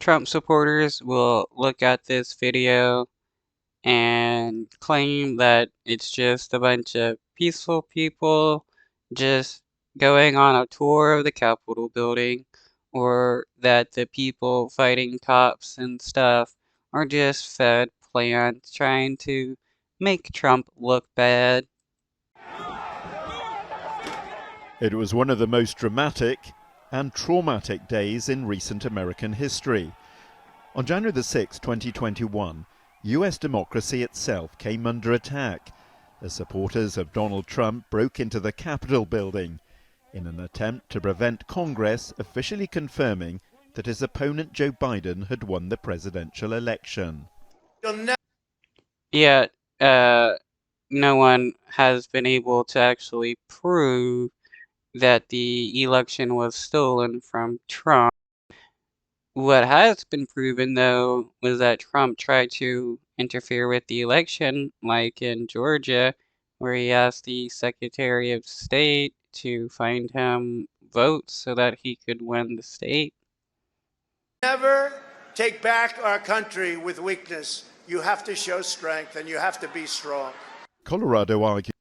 Trump supporters will look at this video and claim that it's just a bunch of peaceful people just going on a tour of the Capitol building, or that the people fighting cops and stuff are just fed plans trying to make Trump look bad. It was one of the most dramatic and traumatic days in recent American history. On January the 6th, 2021, US democracy itself came under attack as supporters of Donald Trump broke into the Capitol building in an attempt to prevent Congress officially confirming that his opponent Joe Biden had won the presidential election. Yet, no one has been able to actually prove that the election was stolen from Trump. What has been proven, though, was that Trump tried to interfere with the election, like in Georgia, where he asked the Secretary of State to find him votes so that he could win the state. Never take back our country with weakness. You have to show strength and you have to be strong. Colorado argued.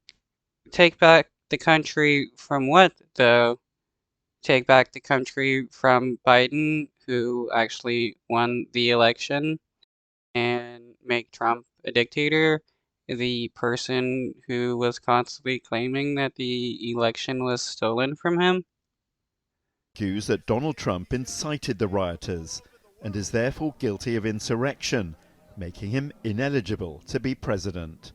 Take back the country from what, though? Take back the country from Biden, who actually won the election, and make Trump a dictator, the person who was constantly claiming that the election was stolen from him? Accused that Donald Trump incited the rioters and is therefore guilty of insurrection, making him ineligible to be president.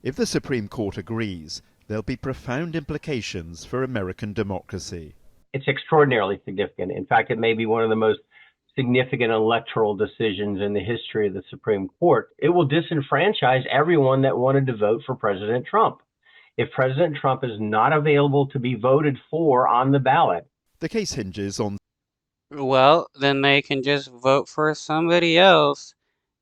If the Supreme Court agrees, there'll be profound implications for American democracy. It's extraordinarily significant. In fact, it may be one of the most significant electoral decisions in the history of the Supreme Court. It will disenfranchise everyone that wanted to vote for President Trump. If President Trump is not available to be voted for on the ballot. The case hinges on. Well, then they can just vote for somebody else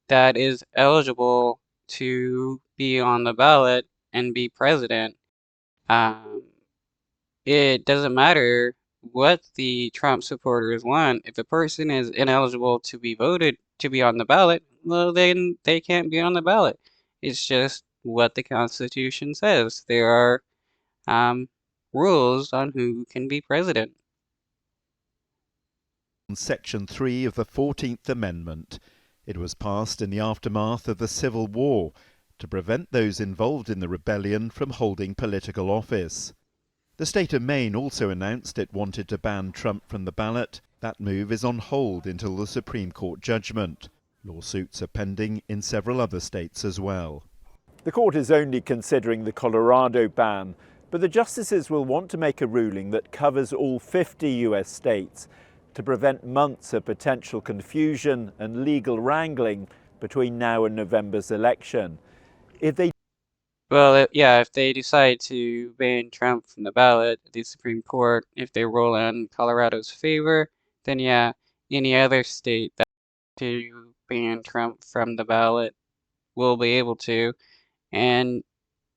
that is eligible to be on the ballot and be president. It doesn't matter what the Trump supporters want. If a person is ineligible to be voted to be on the ballot, well, then they can't be on the ballot. It's just what the Constitution says. There are rules on who can be president. Section 3 of the 14th Amendment. It was passed in the aftermath of the Civil War to prevent those involved in the rebellion from holding political office. The state of Maine also announced it wanted to ban Trump from the ballot. That move is on hold until the Supreme Court judgment. Lawsuits are pending in several other states as well. The court is only considering the Colorado ban, but the justices will want to make a ruling that covers all 50 US states to prevent months of potential confusion and legal wrangling between now and November's election. If they if they decide to ban Trump from the ballot, the Supreme Court, if they rule in Colorado's favor, then yeah, any other state that to ban Trump from the ballot will be able to, and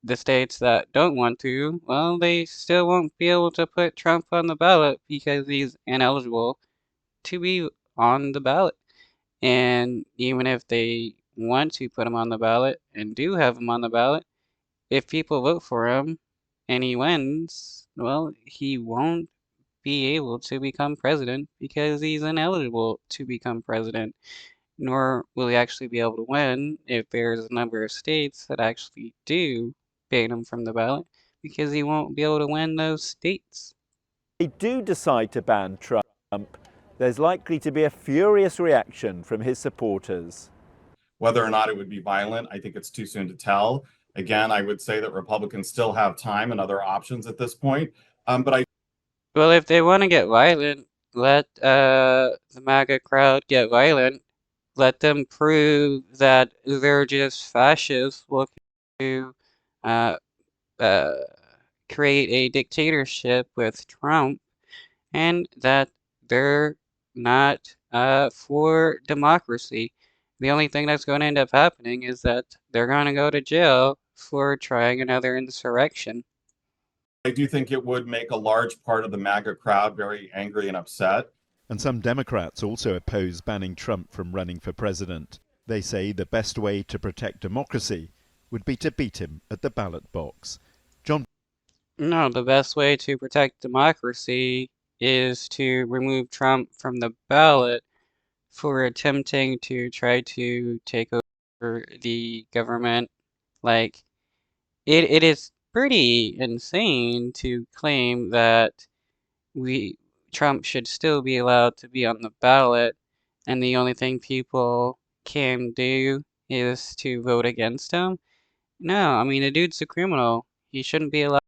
the states that don't want to, well, they still won't be able to put Trump on the ballot because he's ineligible to be on the ballot. And even if they want to put him on the ballot and do have him on the ballot, if people vote for him and he wins, well, he won't be able to become president because he's ineligible to become president. Nor will he actually be able to win if there's a number of states that actually do ban him from the ballot, because he won't be able to win those states. If they do decide to ban Trump, there's likely to be a furious reaction from his supporters. Whether or not it would be violent, I think it's too soon to tell. Again, I would say that Republicans still have time and other options at this point. Well, if they want to get violent, let the MAGA crowd get violent. Let them prove that they're just fascists looking to create a dictatorship with Trump, and that they're not for democracy. The only thing that's going to end up happening is that they're going to go to jail for trying another insurrection. I do think it would make a large part of the MAGA crowd very angry and upset. And some Democrats also oppose banning Trump from running for president. They say the best way to protect democracy would be to beat him at the ballot box. John. No, the best way to protect democracy is to remove Trump from the ballot for attempting to try to take over the government. Like, it is pretty insane to claim that Trump should still be allowed to be on the ballot, and the only thing people can do is to vote against him. No, I mean, the dude's a criminal. He shouldn't be allowed.